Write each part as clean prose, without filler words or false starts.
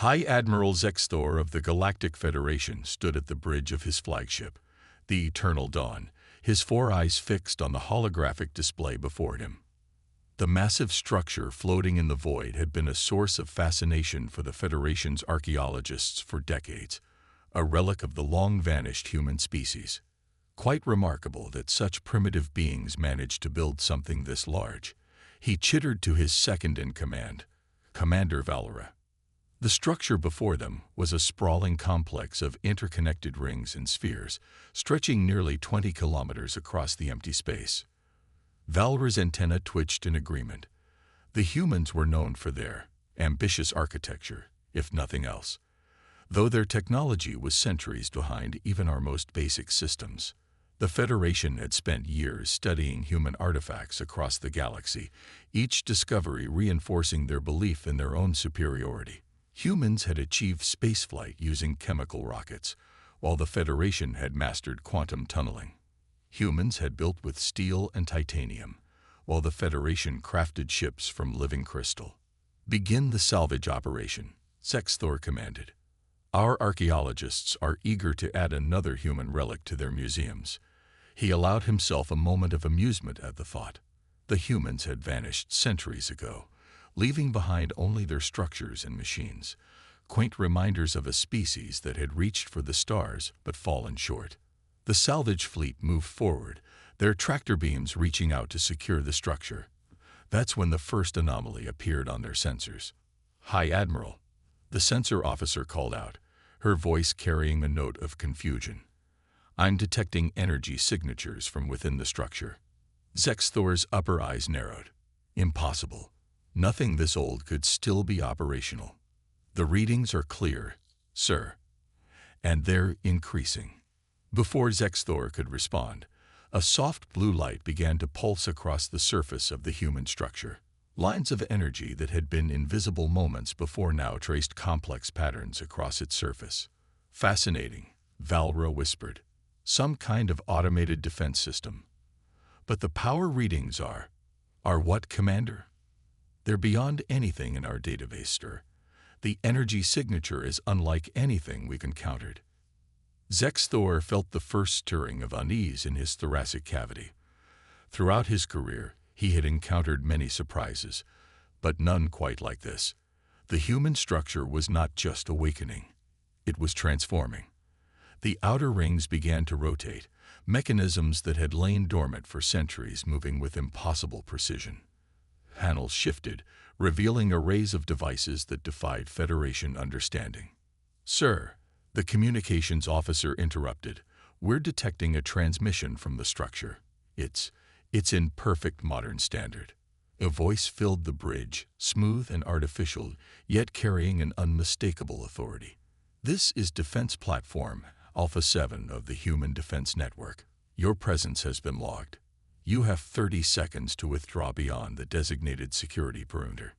High Admiral Zexthor of the Galactic Federation stood at the bridge of his flagship, the Eternal Dawn, his four eyes fixed on the holographic display before him. The massive structure floating in the void had been a source of fascination for the Federation's archaeologists for decades, a relic of the long-vanished human species. Quite remarkable that such primitive beings managed to build something this large. He chittered to his second-in-command, Commander Valera. The structure before them was a sprawling complex of interconnected rings and spheres, stretching nearly 20 kilometers across the empty space. Valera's antenna twitched in agreement. The humans were known for their ambitious architecture, if nothing else, though their technology was centuries behind even our most basic systems. The Federation had spent years studying human artifacts across the galaxy, each discovery reinforcing their belief in their own superiority. Humans had achieved spaceflight using chemical rockets, while the Federation had mastered quantum tunneling. Humans had built with steel and titanium, while the Federation crafted ships from living crystal. "Begin the salvage operation," Zexthor commanded. "Our archaeologists are eager to add another human relic to their museums." He allowed himself a moment of amusement at the thought. The humans had vanished centuries ago, leaving behind only their structures and machines, quaint reminders of a species that had reached for the stars but fallen short. The salvage fleet moved forward, their tractor beams reaching out to secure the structure. That's when the first anomaly appeared on their sensors. "High Admiral," the sensor officer called out, her voice carrying a note of confusion. "I'm detecting energy signatures from within the structure." Zexthor's upper eyes narrowed. Impossible. Nothing this old could still be operational. "The readings are clear, sir. And they're increasing." Before Zexthor could respond, a soft blue light began to pulse across the surface of the human structure. Lines of energy that had been invisible moments before now traced complex patterns across its surface. "Fascinating," Valera whispered. "Some kind of automated defense system. But the power readings are what, Commander?" "They're beyond anything in our database, sir. The energy signature is unlike anything we've encountered." Zexthor felt the first stirring of unease in his thoracic cavity. Throughout his career, he had encountered many surprises, but none quite like this. The human structure was not just awakening. It was transforming. The outer rings began to rotate, mechanisms that had lain dormant for centuries moving with impossible precision. Panels shifted, revealing arrays of devices that defied Federation understanding. "Sir," the communications officer interrupted, "we're detecting a transmission from the structure. It's in perfect modern standard." A voice filled the bridge, smooth and artificial, yet carrying an unmistakable authority. "This is Defense Platform Alpha 7 of the Human Defense Network. Your presence has been logged. You have 30 seconds to withdraw beyond the designated security perimeter."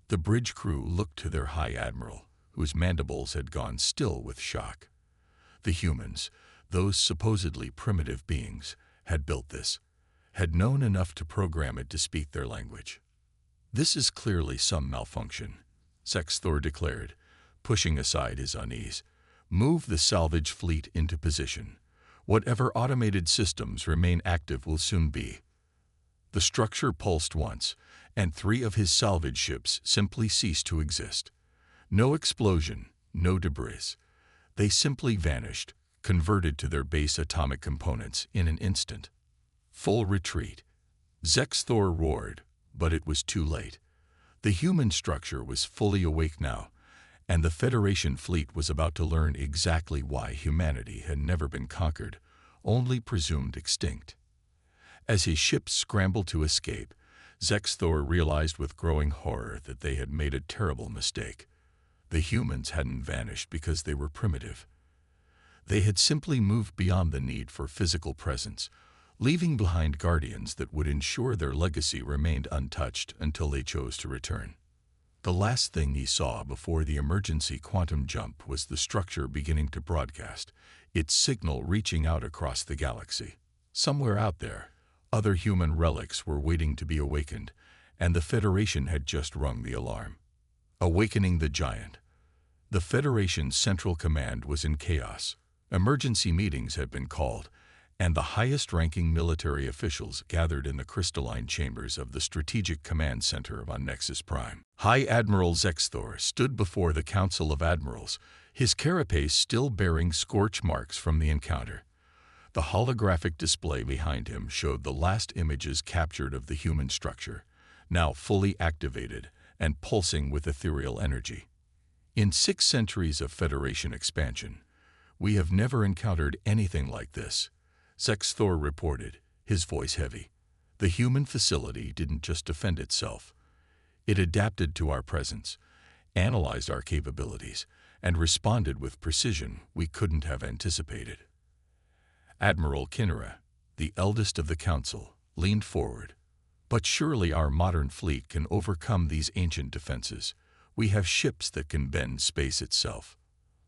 The bridge crew looked to their High Admiral, whose mandibles had gone still with shock. The humans, those supposedly primitive beings, had built this, had known enough to program it to speak their language. "This is clearly some malfunction," Zexthor declared, pushing aside his unease. "Move the salvage fleet into position. Whatever automated systems remain active will soon be." The structure pulsed once, and 3 of his salvage ships simply ceased to exist. No explosion, no debris. They simply vanished, converted to their base atomic components in an instant. "Full retreat." Zexthor roared, but it was too late. The human structure was fully awake now, and the Federation fleet was about to learn exactly why humanity had never been conquered, only presumed extinct. As his ships scrambled to escape, Zexthor realized with growing horror that they had made a terrible mistake. The humans hadn't vanished because they were primitive. They had simply moved beyond the need for physical presence, leaving behind guardians that would ensure their legacy remained untouched until they chose to return. The last thing he saw before the emergency quantum jump was the structure beginning to broadcast, its signal reaching out across the galaxy. Somewhere out there, other human relics were waiting to be awakened, and the Federation had just rung the alarm. Awakening the giant. The Federation's Central Command was in chaos. Emergency meetings had been called, and the highest-ranking military officials gathered in the crystalline chambers of the Strategic Command Center on Nexus Prime. High Admiral Zexthor stood before the Council of Admirals, his carapace still bearing scorch marks from the encounter. The holographic display behind him showed the last images captured of the human structure, now fully activated and pulsing with ethereal energy. In 6 centuries of Federation expansion, we have never encountered anything like this, Zexthor reported, his voice heavy. The human facility didn't just defend itself. It adapted to our presence, analyzed our capabilities, and responded with precision we couldn't have anticipated. Admiral Kinnera, the eldest of the council, leaned forward. But surely our modern fleet can overcome these ancient defenses. We have ships that can bend space itself.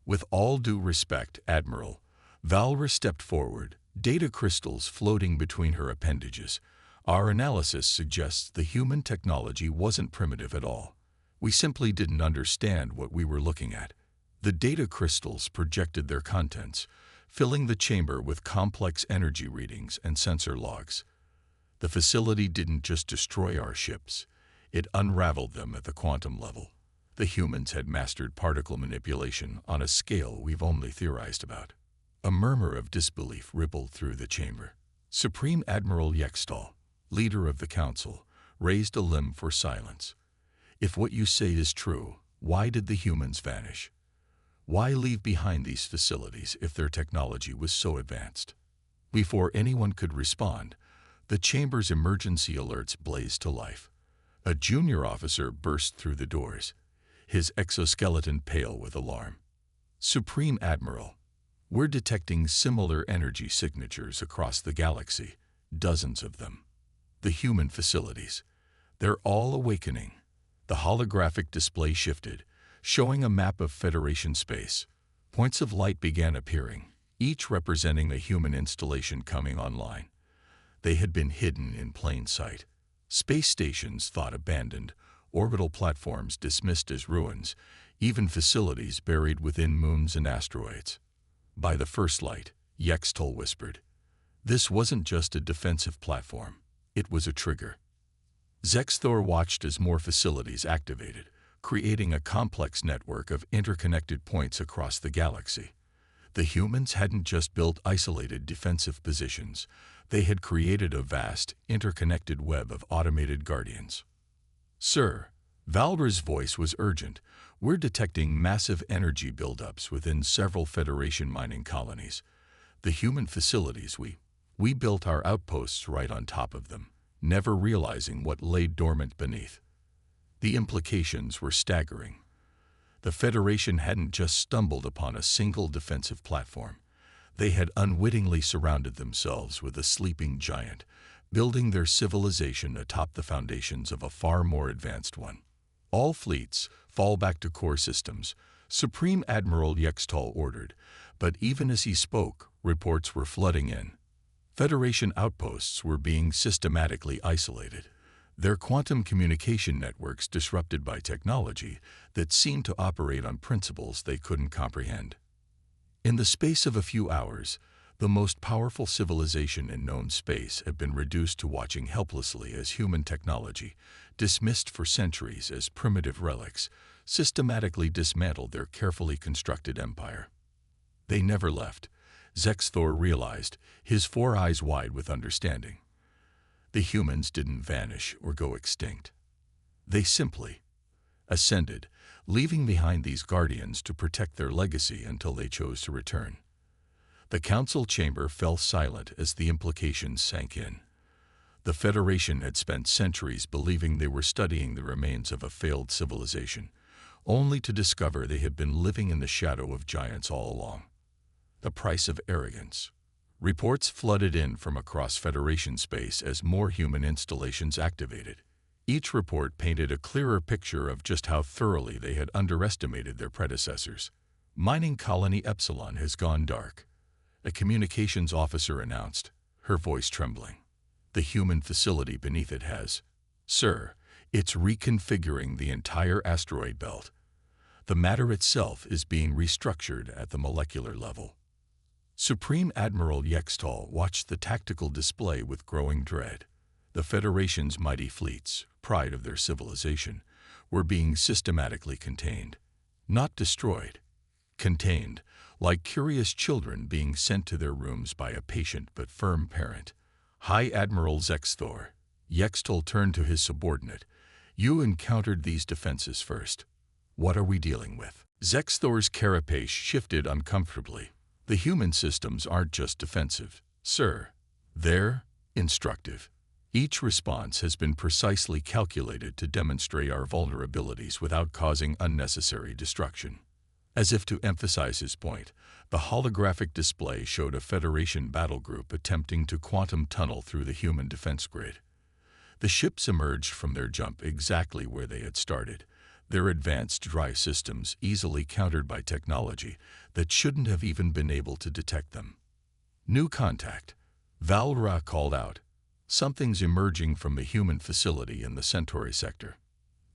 With all due respect, Admiral, Valra stepped forward, data crystals floating between her appendages. Our analysis suggests the human technology wasn't primitive at all. We simply didn't understand what we were looking at. The data crystals projected their contents, filling the chamber with complex energy readings and sensor logs. The facility didn't just destroy our ships, it unraveled them at the quantum level. The humans had mastered particle manipulation on a scale we've only theorized about. A murmur of disbelief rippled through the chamber. Supreme Admiral Yextal, leader of the council, raised a limb for silence. If what you say is true, why did the humans vanish? Why leave behind these facilities if their technology was so advanced? Before anyone could respond, the chamber's emergency alerts blazed to life. A junior officer burst through the doors, his exoskeleton pale with alarm. Supreme Admiral, we're detecting similar energy signatures across the galaxy, dozens of them. The human facilities, they're all awakening. The holographic display shifted, showing a map of Federation space. Points of light began appearing, each representing a human installation coming online. They had been hidden in plain sight. Space stations thought abandoned, orbital platforms dismissed as ruins, even facilities buried within moons and asteroids. By the first light, Yextal whispered, this wasn't just a defensive platform, it was a trigger. Zexthor watched as more facilities activated, creating a complex network of interconnected points across the galaxy. The humans hadn't just built isolated defensive positions, they had created a vast, interconnected web of automated guardians. Sir, Valra's voice was urgent. We're detecting massive energy buildups within several Federation mining colonies. The human facilities, we built our outposts right on top of them, never realizing what lay dormant beneath. The implications were staggering. The Federation hadn't just stumbled upon a single defensive platform. They had unwittingly surrounded themselves with a sleeping giant, building their civilization atop the foundations of a far more advanced one. All fleets fall back to core systems, Supreme Admiral Yextal ordered, but even as he spoke, reports were flooding in. Federation outposts were being systematically isolated, their quantum communication networks disrupted by technology that seemed to operate on principles they couldn't comprehend. In the space of a few hours, the most powerful civilization in known space had been reduced to watching helplessly as human technology, dismissed for centuries as primitive relics, systematically dismantled their carefully constructed empire. They never left, Zexthor realized, his 4 eyes wide with understanding. The humans didn't vanish or go extinct. They simply ascended, leaving behind these guardians to protect their legacy until they chose to return. The council chamber fell silent as the implications sank in. The Federation had spent centuries believing they were studying the remains of a failed civilization, only to discover they had been living in the shadow of giants all along. The price of arrogance. Reports flooded in from across Federation space as more human installations activated. Each report painted a clearer picture of just how thoroughly they had underestimated their predecessors. Mining Colony Epsilon has gone dark, a communications officer announced, her voice trembling. The human facility beneath it has. Sir, it's reconfiguring the entire asteroid belt. The matter itself is being restructured at the molecular level. Supreme Admiral Yextal watched the tactical display with growing dread. The Federation's mighty fleets, pride of their civilization, were being systematically contained. Not destroyed. Contained, like curious children being sent to their rooms by a patient but firm parent. High Admiral Zexthor. Yextal turned to his subordinate. You encountered these defenses first. What are we dealing with? Zexthor's carapace shifted uncomfortably. The human systems aren't just defensive, sir. They're instructive. Each response has been precisely calculated to demonstrate our vulnerabilities without causing unnecessary destruction. As if to emphasize his point, the holographic display showed a Federation battle group attempting to quantum tunnel through the human defense grid. The ships emerged from their jump exactly where they had started, their advanced drive systems easily countered by technology that shouldn't have even been able to detect them. New contact. Valra called out. Something's emerging from the human facility in the Centauri sector.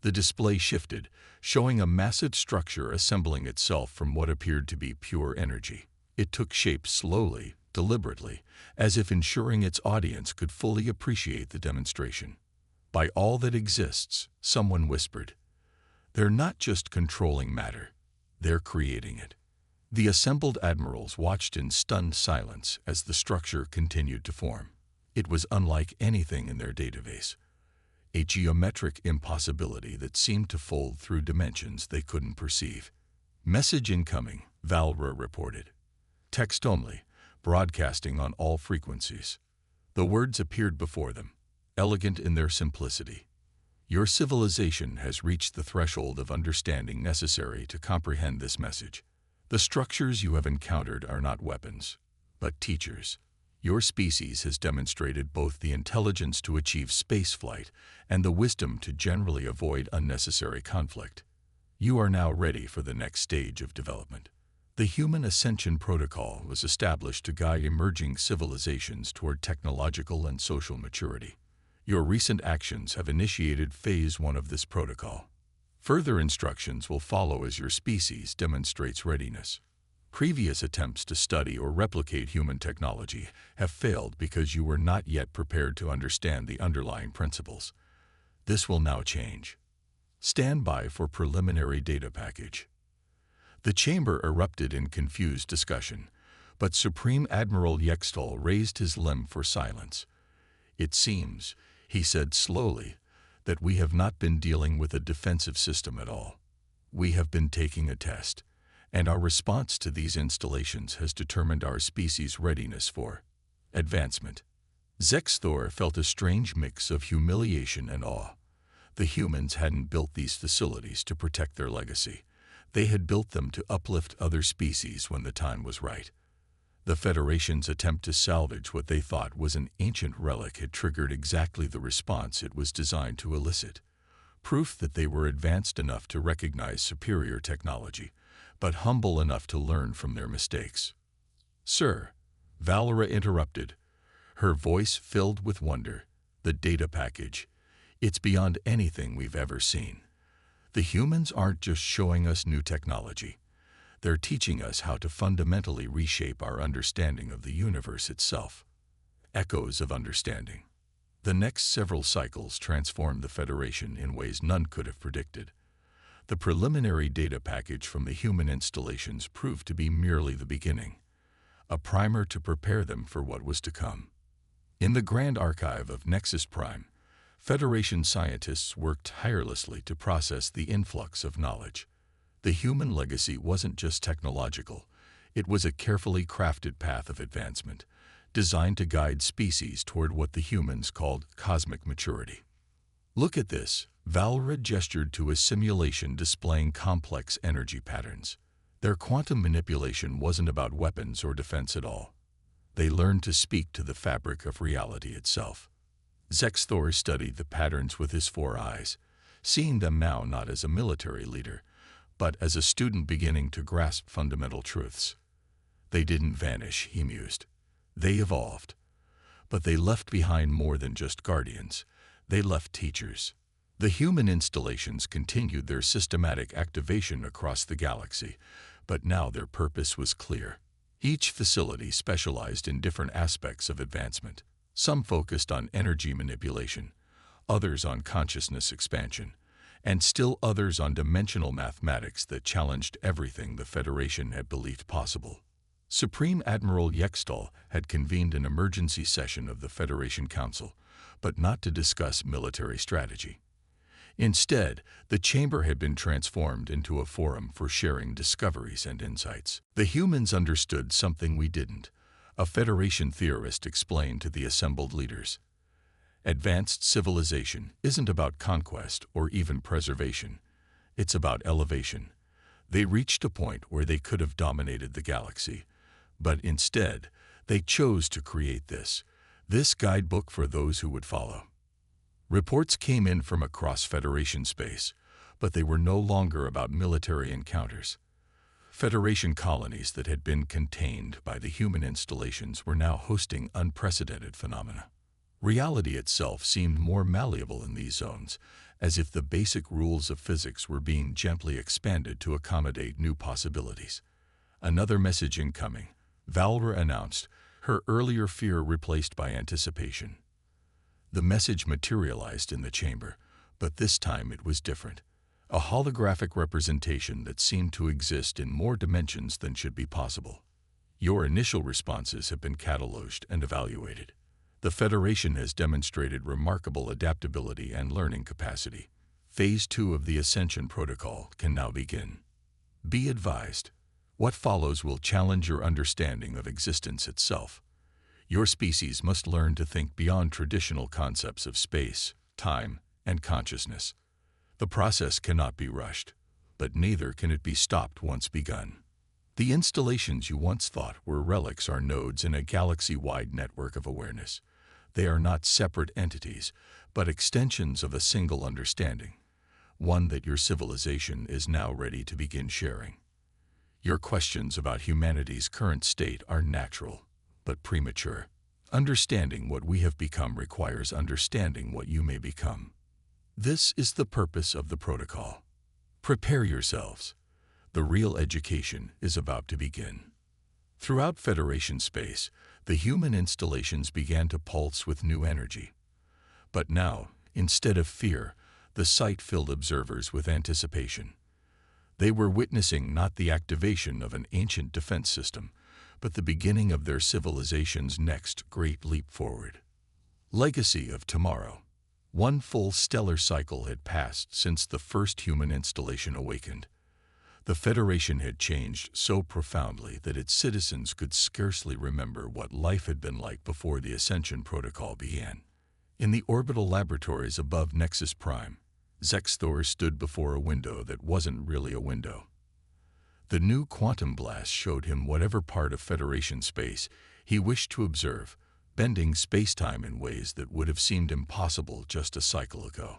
The display shifted, showing a massive structure assembling itself from what appeared to be pure energy. It took shape slowly, deliberately, as if ensuring its audience could fully appreciate the demonstration. By all that exists, someone whispered. They're not just controlling matter, they're creating it. The assembled admirals watched in stunned silence as the structure continued to form. It was unlike anything in their database. A geometric impossibility that seemed to fold through dimensions they couldn't perceive. Message incoming, Valra reported. Text only, broadcasting on all frequencies. The words appeared before them, elegant in their simplicity. Your civilization has reached the threshold of understanding necessary to comprehend this message. The structures you have encountered are not weapons, but teachers. Your species has demonstrated both the intelligence to achieve spaceflight and the wisdom to generally avoid unnecessary conflict. You are now ready for the next stage of development. The Human Ascension Protocol was established to guide emerging civilizations toward technological and social maturity. Your recent actions have initiated Phase 1 of this protocol. Further instructions will follow as your species demonstrates readiness. Previous attempts to study or replicate human technology have failed because you were not yet prepared to understand the underlying principles. This will now change. Stand by for preliminary data package. The chamber erupted in confused discussion, but Supreme Admiral Yextal raised his limb for silence. It seems, he said slowly, that we have not been dealing with a defensive system at all. We have been taking a test, and our response to these installations has determined our species' readiness for advancement. Zexthor felt a strange mix of humiliation and awe. The humans hadn't built these facilities to protect their legacy. They had built them to uplift other species when the time was right. The Federation's attempt to salvage what they thought was an ancient relic had triggered exactly the response it was designed to elicit. Proof that they were advanced enough to recognize superior technology, but humble enough to learn from their mistakes. Sir, Valera interrupted, her voice filled with wonder. The data package. It's beyond anything we've ever seen. The humans aren't just showing us new technology. They're teaching us how to fundamentally reshape our understanding of the universe itself. Echoes of understanding. The next several cycles transformed the Federation in ways none could have predicted. The preliminary data package from the human installations proved to be merely the beginning, a primer to prepare them for what was to come. In the Grand Archive of Nexus Prime, Federation scientists worked tirelessly to process the influx of knowledge. The human legacy wasn't just technological, it was a carefully crafted path of advancement, designed to guide species toward what the humans called cosmic maturity. Look at this, Valra gestured to a simulation displaying complex energy patterns. Their quantum manipulation wasn't about weapons or defense at all. They learned to speak to the fabric of reality itself. Zexthor studied the patterns with his 4 eyes, seeing them now not as a military leader, but as a student beginning to grasp fundamental truths. They didn't vanish, he mused. They evolved. But they left behind more than just guardians. They left teachers. The human installations continued their systematic activation across the galaxy, but now their purpose was clear. Each facility specialized in different aspects of advancement. Some focused on energy manipulation, others on consciousness expansion, and still others on dimensional mathematics that challenged everything the Federation had believed possible. Supreme Admiral Yextal had convened an emergency session of the Federation Council, but not to discuss military strategy. Instead, the chamber had been transformed into a forum for sharing discoveries and insights. The humans understood something we didn't, a Federation theorist explained to the assembled leaders. Advanced civilization isn't about conquest or even preservation. It's about elevation. They reached a point where they could have dominated the galaxy, but instead, they chose to create this guidebook for those who would follow. Reports came in from across Federation space, but they were no longer about military encounters. Federation colonies that had been contained by the human installations were now hosting unprecedented phenomena. Reality itself seemed more malleable in these zones, as if the basic rules of physics were being gently expanded to accommodate new possibilities. Another message incoming, Valra announced, her earlier fear replaced by anticipation. The message materialized in the chamber, but this time it was different. A holographic representation that seemed to exist in more dimensions than should be possible. Your initial responses have been cataloged and evaluated. The Federation has demonstrated remarkable adaptability and learning capacity. Phase 2 of the Ascension Protocol can now begin. Be advised, what follows will challenge your understanding of existence itself. Your species must learn to think beyond traditional concepts of space, time, and consciousness. The process cannot be rushed, but neither can it be stopped once begun. The installations you once thought were relics are nodes in a galaxy-wide network of awareness. They are not separate entities, but extensions of a single understanding, one that your civilization is now ready to begin sharing. Your questions about humanity's current state are natural, but premature. Understanding what we have become requires understanding what you may become. This is the purpose of the protocol. Prepare yourselves. The real education is about to begin. Throughout Federation space, the human installations began to pulse with new energy. But now, instead of fear, the sight filled observers with anticipation. They were witnessing not the activation of an ancient defense system, but the beginning of their civilization's next great leap forward. Legacy of tomorrow. One full stellar cycle had passed since the first human installation awakened. The Federation had changed so profoundly that its citizens could scarcely remember what life had been like before the Ascension Protocol began. In the orbital laboratories above Nexus Prime, Zexthor stood before a window that wasn't really a window. The new quantum blast showed him whatever part of Federation space he wished to observe, bending space-time in ways that would have seemed impossible just a cycle ago.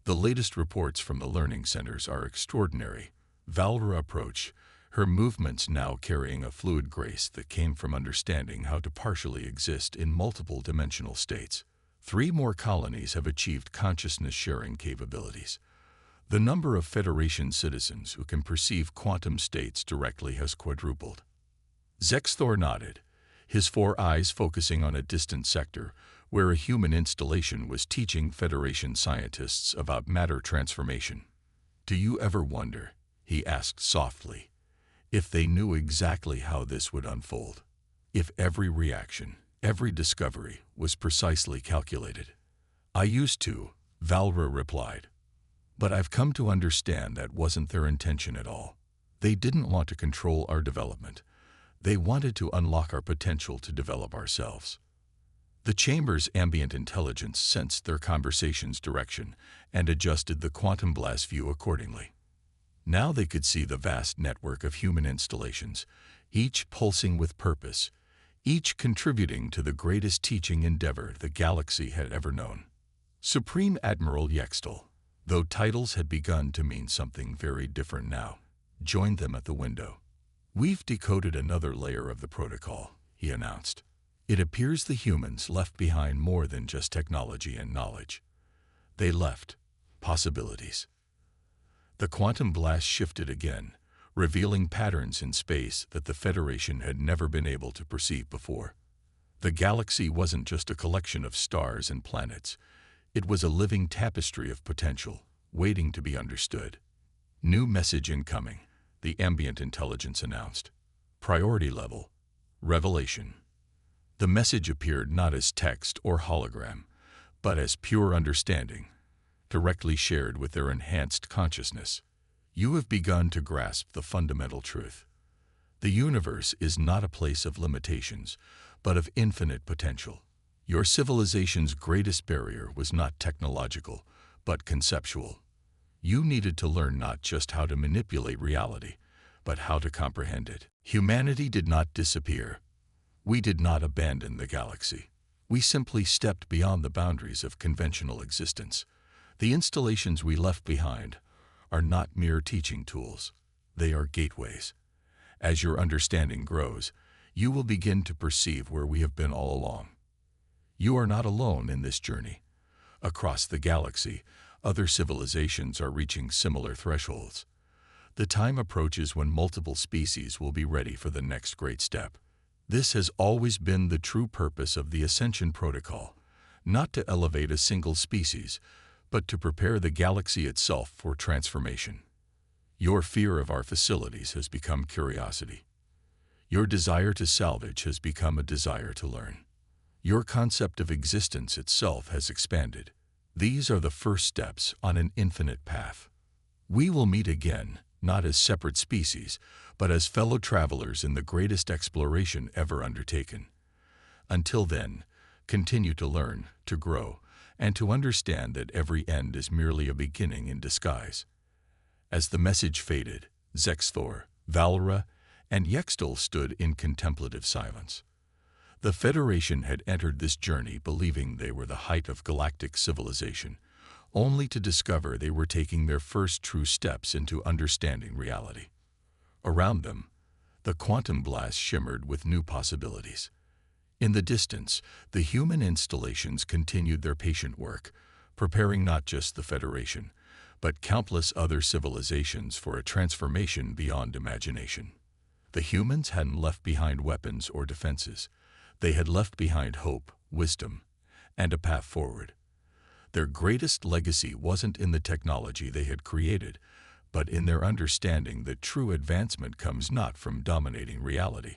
The latest reports from the learning centers are extraordinary. Valra approached, her movements now carrying a fluid grace that came from understanding how to partially exist in multiple dimensional states. 3 more colonies have achieved consciousness-sharing capabilities. The number of Federation citizens who can perceive quantum states directly has quadrupled. Zexthor nodded, his 4 eyes focusing on a distant sector where a human installation was teaching Federation scientists about matter transformation. Do you ever wonder, he asked softly, if they knew exactly how this would unfold? If every reaction, every discovery was precisely calculated? I used to, Valra replied. But I've come to understand that wasn't their intention at all. They didn't want to control our development. They wanted to unlock our potential to develop ourselves. The chamber's ambient intelligence sensed their conversation's direction and adjusted the quantum blast view accordingly. Now they could see the vast network of human installations, each pulsing with purpose, each contributing to the greatest teaching endeavor the galaxy had ever known. Supreme Admiral Yextal, though titles had begun to mean something very different now, joined them at the window. We've decoded another layer of the protocol, he announced. It appears the humans left behind more than just technology and knowledge. They left Possibilities. The quantum blast shifted again, revealing patterns in space that the Federation had never been able to perceive before. The galaxy wasn't just a collection of stars and planets. It was a living tapestry of potential, waiting to be understood. New message incoming, the ambient intelligence announced. Priority level. Revelation. The message appeared not as text or hologram, but as pure understanding, directly shared with their enhanced consciousness. You have begun to grasp the fundamental truth. The universe is not a place of limitations, but of infinite potential. Your civilization's greatest barrier was not technological, but conceptual. You needed to learn not just how to manipulate reality, but how to comprehend it. Humanity did not disappear. We did not abandon the galaxy. We simply stepped beyond the boundaries of conventional existence. The installations we left behind are not mere teaching tools. They are gateways. As your understanding grows, you will begin to perceive where we have been all along. You are not alone in this journey. Across the galaxy, other civilizations are reaching similar thresholds. The time approaches when multiple species will be ready for the next great step. This has always been the true purpose of the Ascension Protocol, not to elevate a single species, but to prepare the galaxy itself for transformation. Your fear of our facilities has become curiosity. Your desire to salvage has become a desire to learn. Your concept of existence itself has expanded. These are the first steps on an infinite path. We will meet again, not as separate species, but as fellow travelers in the greatest exploration ever undertaken. Until then, continue to learn, to grow, and to understand that every end is merely a beginning in disguise. As the message faded, Zexthor, Valra, and Yextel stood in contemplative silence. The Federation had entered this journey believing they were the height of galactic civilization, only to discover they were taking their first true steps into understanding reality. Around them, the quantum blast shimmered with new possibilities. In the distance, the human installations continued their patient work, preparing not just the Federation, but countless other civilizations for a transformation beyond imagination. The humans hadn't left behind weapons or defenses. They had left behind hope, wisdom, and a path forward. Their greatest legacy wasn't in the technology they had created, but in their understanding that true advancement comes not from dominating reality,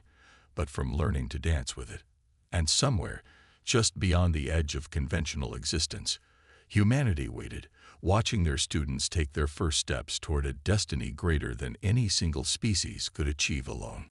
but from learning to dance with it. And somewhere, just beyond the edge of conventional existence, humanity waited, watching their students take their first steps toward a destiny greater than any single species could achieve alone.